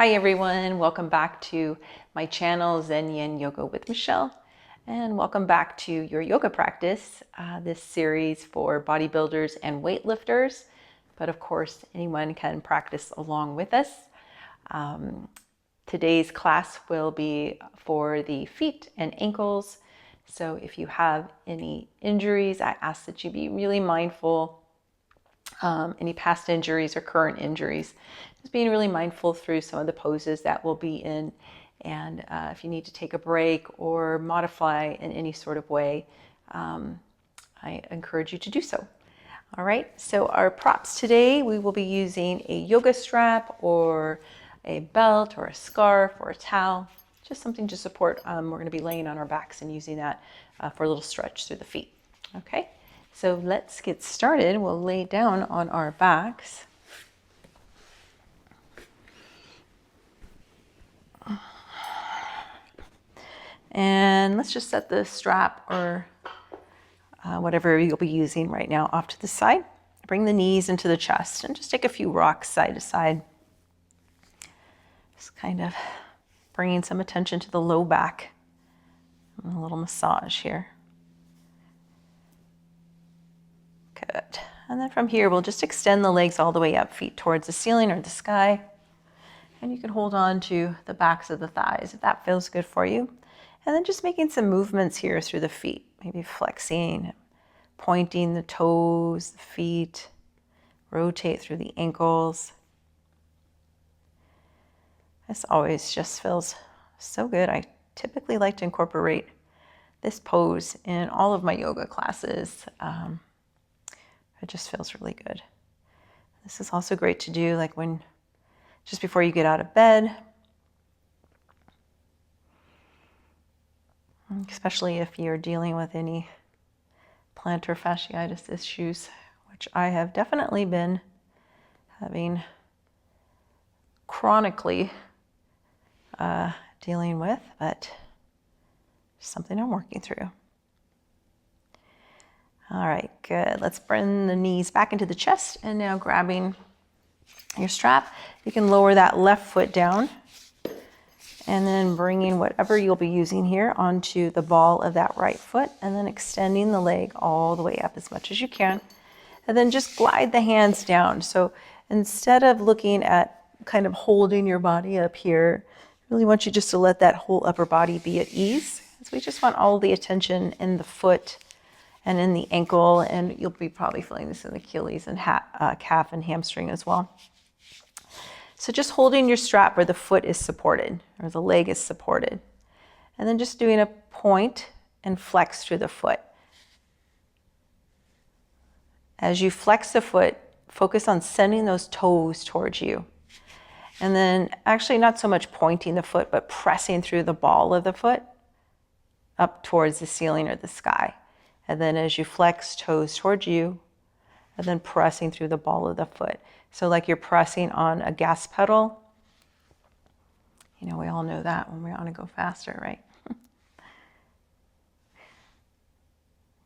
Hi everyone, welcome back to my channel Yin Yoga with Michelle, and welcome back to your yoga practice, this series for bodybuilders and weightlifters, but of course anyone can practice along with us. Today's class will be for the feet and ankles, so if you have any injuries, I ask that you be really mindful. Any past injuries or current injuries, just being really mindful through some of the poses that we'll be in. And if you need to take a break or modify in any sort of way, I encourage you to do so. All right, so our props today, we will be using a yoga strap or a belt or a scarf or a towel, just something to support. We're going to be laying on our backs and using that for a little stretch through the feet. Okay. So let's get started. We'll lay down on our backs. And let's just set the strap or whatever you'll be using right now off to the side. Bring the knees into the chest and just take a few rocks side to side. Just kind of bringing some attention to the low back. And a little massage here. Good. And then from here, we'll just extend the legs all the way up, feet towards the ceiling or the sky. And you can hold on to the backs of the thighs if that feels good for you. And then just making some movements here through the feet, maybe flexing, pointing the toes, the feet, rotate through the ankles. This always just feels so good. I typically like to incorporate this pose in all of my yoga classes. It just feels really good. This is also great to do like when, just before you get out of bed, especially if you're dealing with any plantar fasciitis issues, which I have definitely been having chronically dealing with, but something I'm working through. All right, good. Let's bring the knees back into the chest and now grabbing your strap. You can lower that left foot down and then bringing whatever you'll be using here onto the ball of that right foot and then extending the leg all the way up as much as you can. And then just glide the hands down. So instead of looking at kind of holding your body up here, I really want you just to let that whole upper body be at ease. So we just want all the attention in the foot and in the ankle, and you'll be probably feeling this in the achilles and calf and hamstring as well. So just holding your strap where the foot is supported, or the leg is supported. And then just doing a point and flex through the foot. As you flex the foot, focus on sending those toes towards you. And then actually not so much pointing the foot, but pressing through the ball of the foot up towards the ceiling or the sky. And then as you flex, toes towards you, and then pressing through the ball of the foot. So like you're pressing on a gas pedal. You know, we all know that when we want to go faster, right?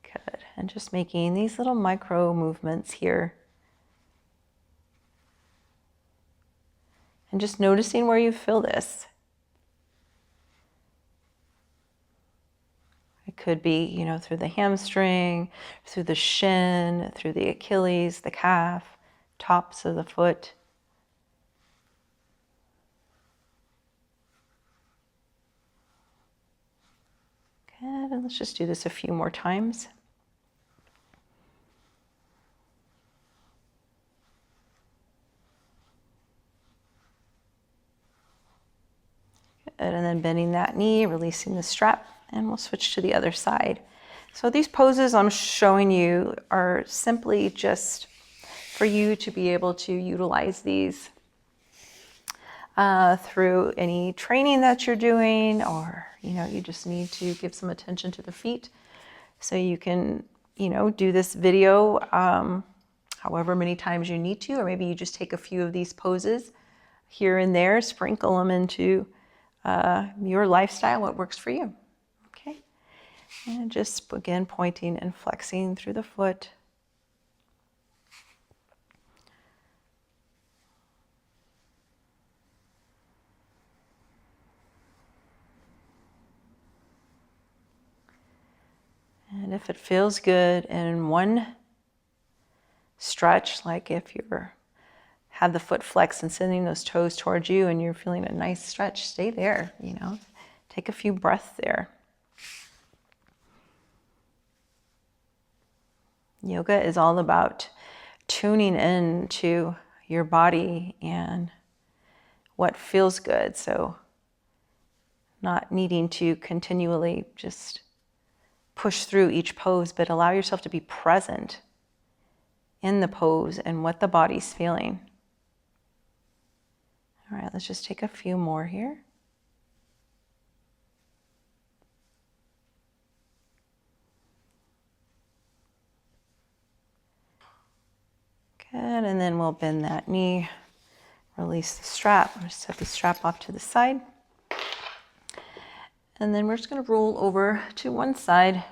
Good. And just making these little micro movements here. And just noticing where you feel this. It could be, you know, through the hamstring, through the shin, through the Achilles, the calf, tops of the foot. Good, and let's just do this a few more times. Good, and then bending that knee, releasing the strap. And we'll switch to the other side. So these poses I'm showing you are simply just for you to be able to utilize these through any training that you're doing, or, you know, you just need to give some attention to the feet. So you can, you know, do this video however many times you need to, or maybe you just take a few of these poses here and there, sprinkle them into your lifestyle, what works for you. And just again pointing and flexing through the foot. And if it feels good in one stretch, like if you're have the foot flex and sending those toes towards you and you're feeling a nice stretch, stay there, you know. Take a few breaths there. Yoga is all about tuning in to your body and what feels good. So not needing to continually just push through each pose, but allow yourself to be present in the pose and what the body's feeling. All right, let's just take a few more here. Good, and then we'll bend that knee, release the strap, just set the strap off to the side. And then we're just gonna roll over to one side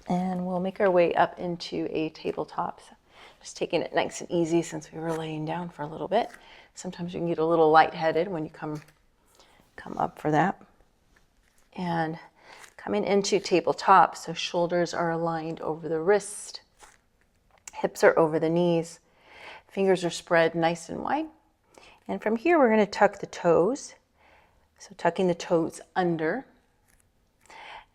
and we'll make our way up into a tabletop. So just taking it nice and easy since we were laying down for a little bit. Sometimes you can get a little lightheaded when you come up for that. And coming into tabletop, so shoulders are aligned over the wrist, hips are over the knees, fingers are spread nice and wide. And from here, we're going to tuck the toes. So tucking the toes under.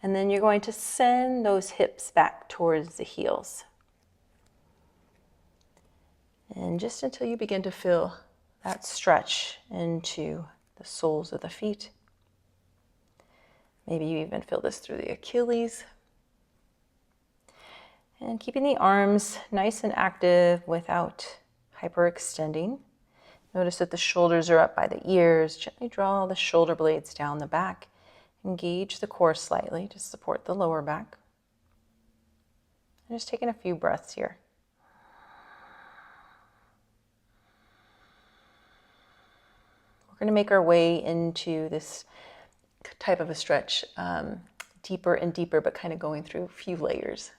And then you're going to send those hips back towards the heels. And just until you begin to feel that stretch into the soles of the feet. Maybe you even feel this through the Achilles. And keeping the arms nice and active without hyperextending. Notice that the shoulders are up by the ears. Gently draw the shoulder blades down the back. Engage the core slightly to support the lower back. And just taking a few breaths here. We're going to make our way into this type of a stretch, deeper and deeper, but kind of going through a few layers.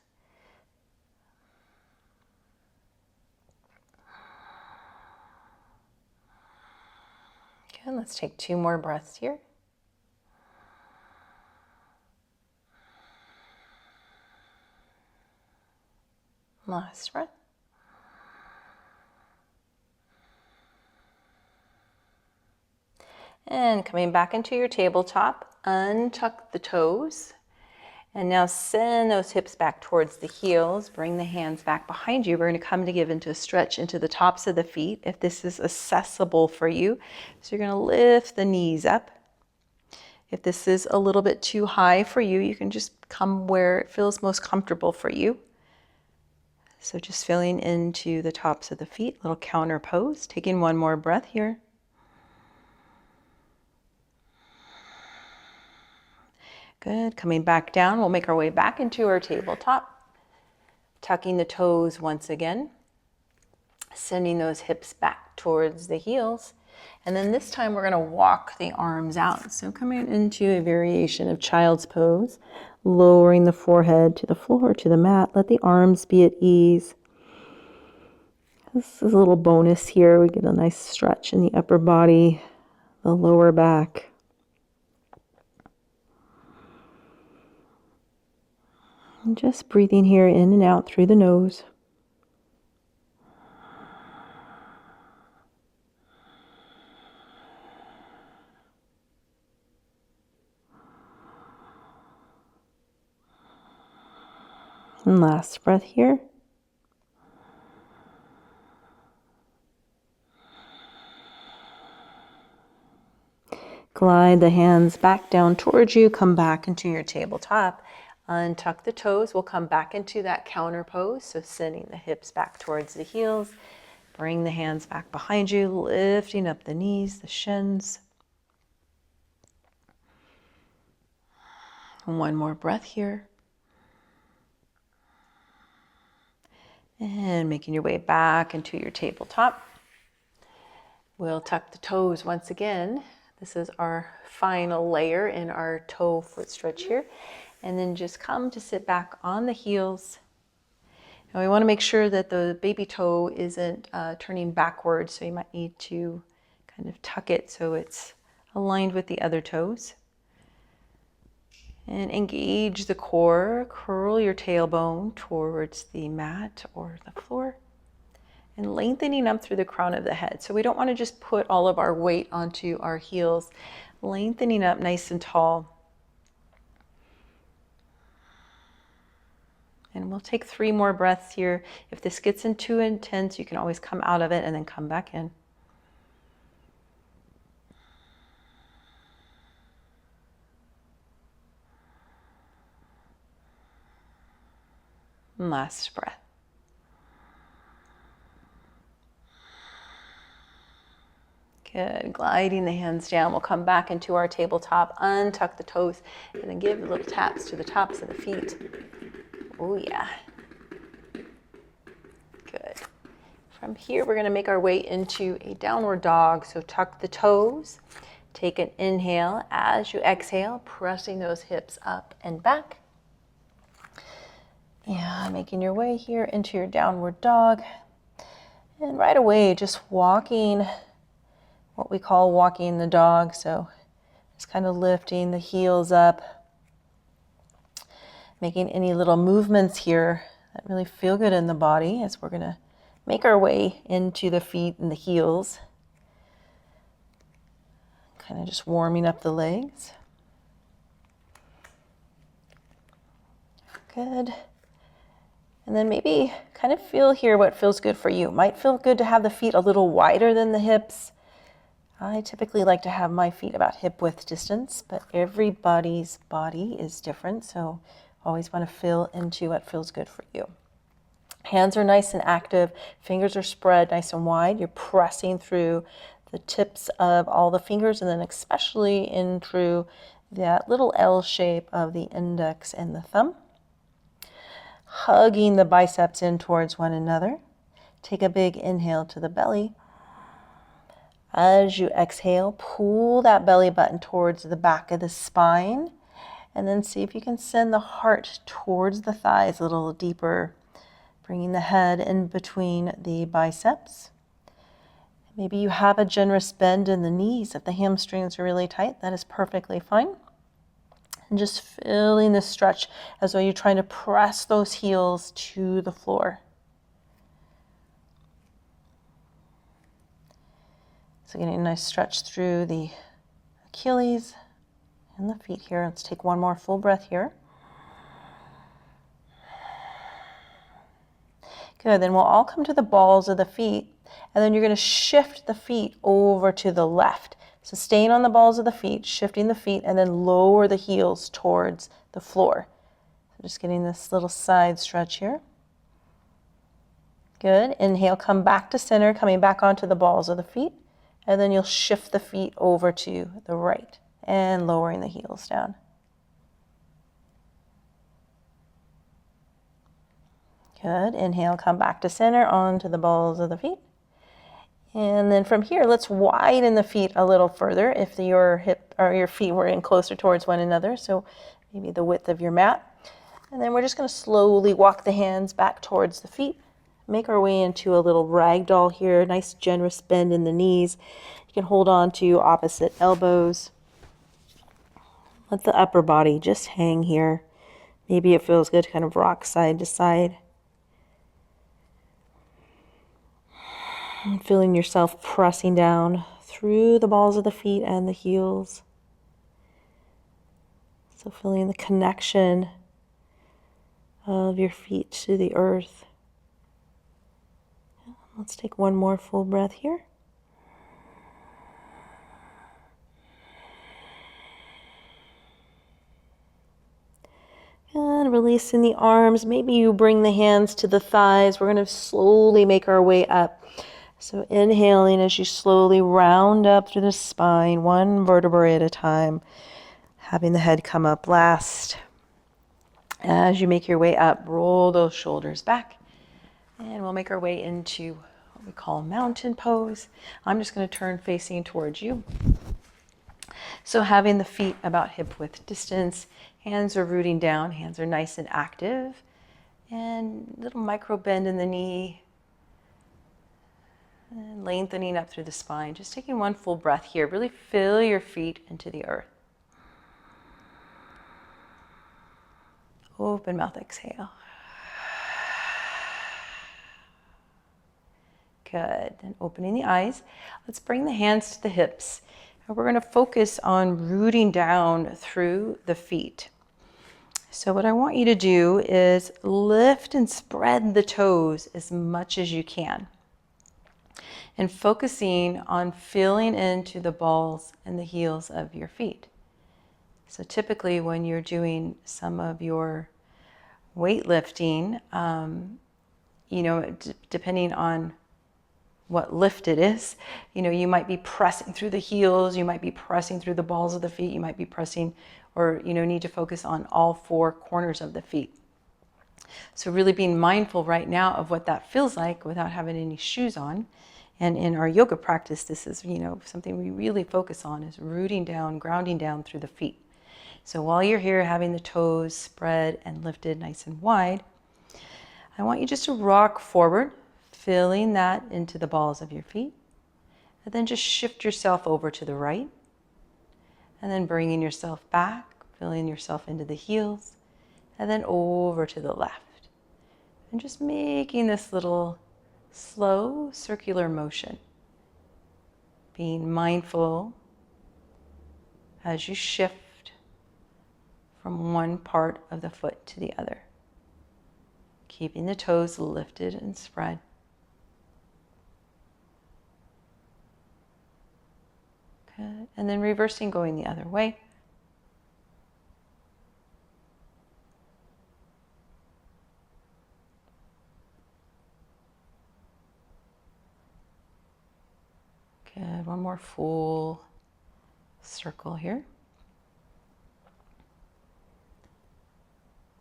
Okay, let's take 2 more breaths here. Last breath. And coming back into your tabletop, untuck the toes. And now send those hips back towards the heels. Bring the hands back behind you. We're going to come to give into a stretch into the tops of the feet if this is accessible for you. So you're going to lift the knees up. If this is a little bit too high for you, you can just come where it feels most comfortable for you. So just filling into the tops of the feet, little counter pose. Taking one more breath here. Good. Coming back down, we'll make our way back into our tabletop. Tucking the toes once again. Sending those hips back towards the heels. And then this time we're going to walk the arms out. So coming into a variation of child's pose. Lowering the forehead to the floor, to the mat. Let the arms be at ease. This is a little bonus here. We get a nice stretch in the upper body, the lower back. And just breathing here in and out through the nose. And last breath here. Glide the hands back down towards you. Come back into your tabletop. Untuck the toes. We'll come back into that counter pose. So sending the hips back towards the heels. Bring the hands back behind you. Lifting up the knees, the shins. One more breath here. And making your way back into your tabletop. We'll tuck the toes once again. This is our final layer in our toe foot stretch here. And then just come to sit back on the heels. Now we want to make sure that the baby toe isn't turning backwards, so you might need to kind of tuck it so it's aligned with the other toes. And engage the core, curl your tailbone towards the mat or the floor, and lengthening up through the crown of the head. So we don't want to just put all of our weight onto our heels, lengthening up nice and tall. And we'll take 3 more breaths here. If this gets too intense, you can always come out of it and then come back in. And last breath. Good. Gliding the hands down. We'll come back into our tabletop, untuck the toes, and then give little taps to the tops of the feet. Oh yeah. Good. From here, we're going to make our way into a downward dog. So tuck the toes. Take an inhale. As you exhale, pressing those hips up and back. Yeah, making your way here into your downward dog. And right away, just walking, what we call walking the dog. So just kind of lifting the heels up, making any little movements here that really feel good in the body as we're going to make our way into the feet and the heels. Kind of just warming up the legs. Good. And then maybe kind of feel here what feels good for you. Might feel good to have the feet a little wider than the hips. I typically like to have my feet about hip width distance, but everybody's body is different, so always want to feel into what feels good for you. Hands are nice and active, fingers are spread nice and wide. You're pressing through the tips of all the fingers and then especially in through that little L shape of the index and the thumb. Hugging the biceps in towards one another. Take a big inhale to the belly. As you exhale, pull that belly button towards the back of the spine, and then see if you can send the heart towards the thighs a little deeper, bringing the head in between the biceps. Maybe you have a generous bend in the knees. If the hamstrings are really tight, that is perfectly fine. And just feeling the stretch as though you're trying to press those heels to the floor. So getting a nice stretch through the achilles and the feet here. Let's take one more full breath here. Good, then we'll all come to the balls of the feet, and then you're going to shift the feet over to the left. So staying on the balls of the feet, shifting the feet, and then lower the heels towards the floor. So just getting this little side stretch here. Good. Inhale, come back to center, coming back onto the balls of the feet, and then you'll shift the feet over to the right and lowering the heels down. Good. Inhale, come back to center, onto the balls of the feet. And then from here, let's widen the feet a little further if your hip or your feet were in closer towards one another. So maybe the width of your mat. And then we're just going to slowly walk the hands back towards the feet. Make our way into a little ragdoll here. Nice generous bend in the knees. You can hold on to opposite elbows. Let the upper body just hang here. Maybe it feels good to kind of rock side to side. And feeling yourself pressing down through the balls of the feet and the heels. So feeling the connection of your feet to the earth. Let's take one more full breath here. And releasing the arms. Maybe you bring the hands to the thighs. We're going to slowly make our way up. So inhaling as you slowly round up through the spine, one vertebrae at a time, having the head come up last. As you make your way up, roll those shoulders back, and we'll make our way into what we call mountain pose. I'm just going to turn facing towards you. So having the feet about hip width distance, hands are rooting down, hands are nice and active, and little micro bend in the knee. And lengthening up through the spine. Just taking one full breath here. Really feel your feet into the earth. Open mouth, exhale. Good. And opening the eyes. Let's bring the hands to the hips. And we're going to focus on rooting down through the feet. So what I want you to do is lift and spread the toes as much as you can. And focusing on feeling into the balls and the heels of your feet. So typically when you're doing some of your weightlifting, depending on what lift it is, you might be pressing through the heels, you might be pressing through the balls of the feet, you might be pressing or, need to focus on all four corners of the feet. So really being mindful right now of what that feels like without having any shoes on. And in our yoga practice, this is, something we really focus on is rooting down, grounding down through the feet. So while you're here having the toes spread and lifted nice and wide, I want you just to rock forward, filling that into the balls of your feet. And then just shift yourself over to the right. And then bringing yourself back, filling yourself into the heels. And then over to the left. And just making this little slow circular motion. Being mindful as you shift from one part of the foot to the other. Keeping the toes lifted and spread. Good. And then reversing, going the other way. Good. One more full circle here.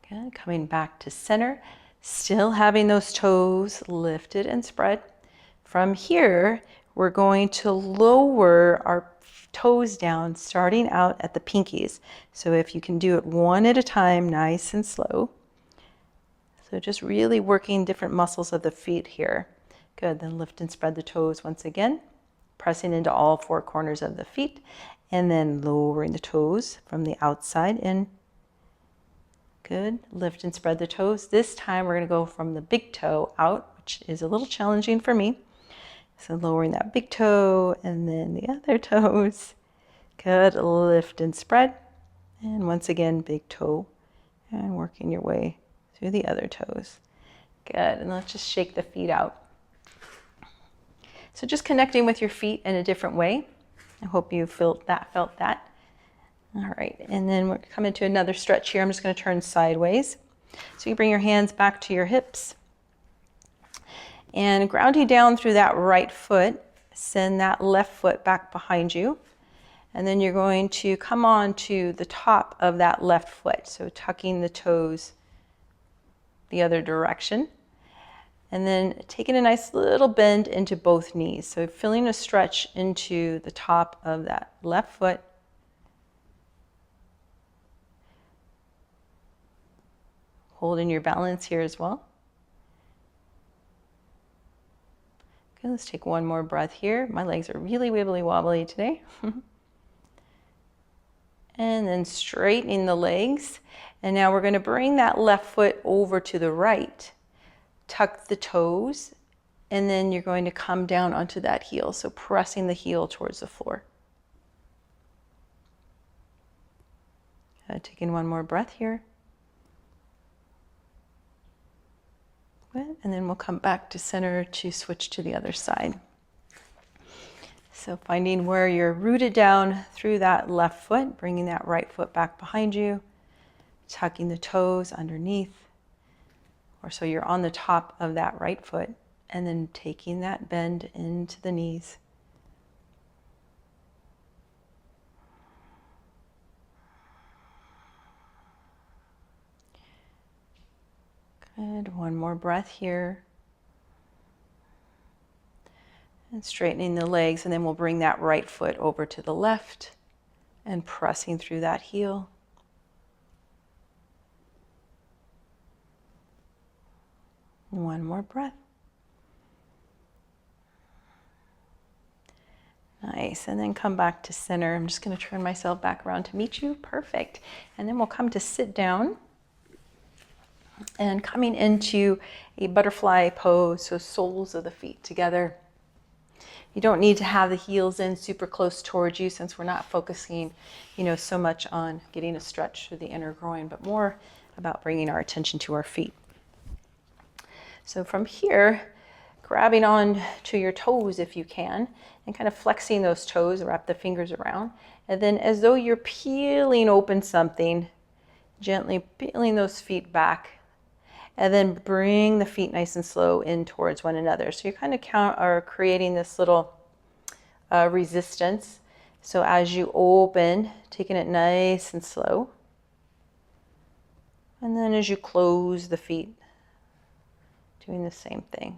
Good. Coming back to center, still having those toes lifted and spread. From here, we're going to lower our toes down, starting out at the pinkies. So if you can do it one at a time, nice and slow. So just really working different muscles of the feet here. Good. Then lift and spread the toes once again, pressing into all four corners of the feet, and then lowering the toes from the outside in. Good. Lift and spread the toes. This time we're going to go from the big toe out, which is a little challenging for me. So lowering that big toe and then the other toes. Good. Lift and spread. And once again, big toe. And working your way through the other toes. Good. And let's just shake the feet out. So just connecting with your feet in a different way. I hope you felt that. All right, and then we're coming to another stretch here. I'm just going to turn sideways. So you bring your hands back to your hips. And grounding down through that right foot, send that left foot back behind you. And then you're going to come on to the top of that left foot. So tucking the toes the other direction. And then taking a nice little bend into both knees. So feeling a stretch into the top of that left foot. Holding your balance here as well. Okay, let's take one more breath here. My legs are really wibbly wobbly today. And then straightening the legs. And now we're going to bring that left foot over to the right. Tuck the toes. And then you're going to come down onto that heel. So pressing the heel towards the floor. Taking one more breath here. And then we'll come back to center to switch to the other side. So finding where you're rooted down through that left foot, bringing that right foot back behind you, tucking the toes underneath, or so you're on the top of that right foot, and then taking that bend into the knees. Good. One more breath here. And straightening the legs, and then we'll bring that right foot over to the left and pressing through that heel. One more breath. Nice. And then come back to center. I'm just going to turn myself back around to meet you. Perfect. And then we'll come to sit down. And coming into a butterfly pose, so soles of the feet together. You don't need to have the heels in super close towards you, since we're not focusing, so much on getting a stretch through the inner groin, but more about bringing our attention to our feet. So from here, grabbing on to your toes if you can, and kind of flexing those toes, wrap the fingers around. And then as though you're peeling open something, gently peeling those feet back. And then bring the feet nice and slow in towards one another. So you kind of are creating this little resistance. So as you open, taking it nice and slow. And then as you close the feet, doing the same thing.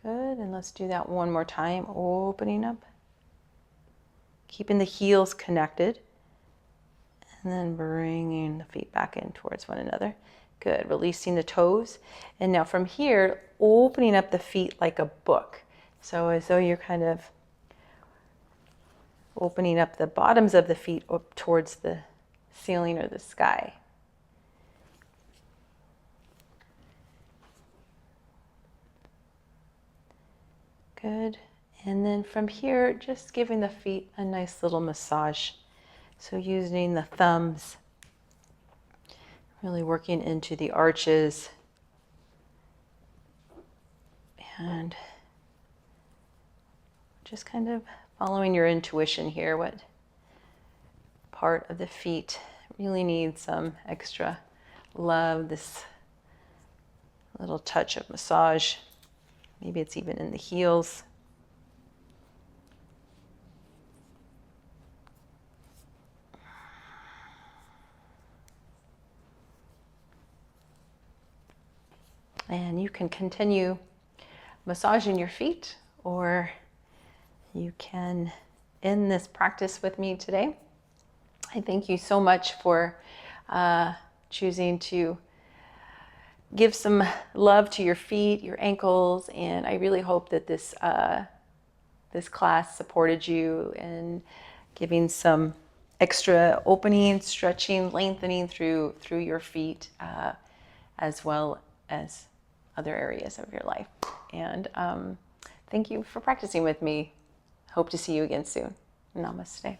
Good, and let's do that one more time. Opening up. Keeping the heels connected. And then bringing the feet back in towards one another. Good, releasing the toes. And now from here, opening up the feet like a book. So as though you're kind of opening up the bottoms of the feet up towards the ceiling or the sky. Good. And then from here, just giving the feet a nice little massage. So using the thumbs, really working into the arches. And just kind of following your intuition here. What part of the feet really needs some extra love, this little touch of massage. Maybe it's even in the heels. And you can continue massaging your feet, or you can end this practice with me today. I thank you so much for choosing to give some love to your feet, your ankles, and I really hope that this class supported you in giving some extra opening, stretching, lengthening through your feet, as well as other areas of your life. And thank you for practicing with me. Hope to see you again soon. Namaste.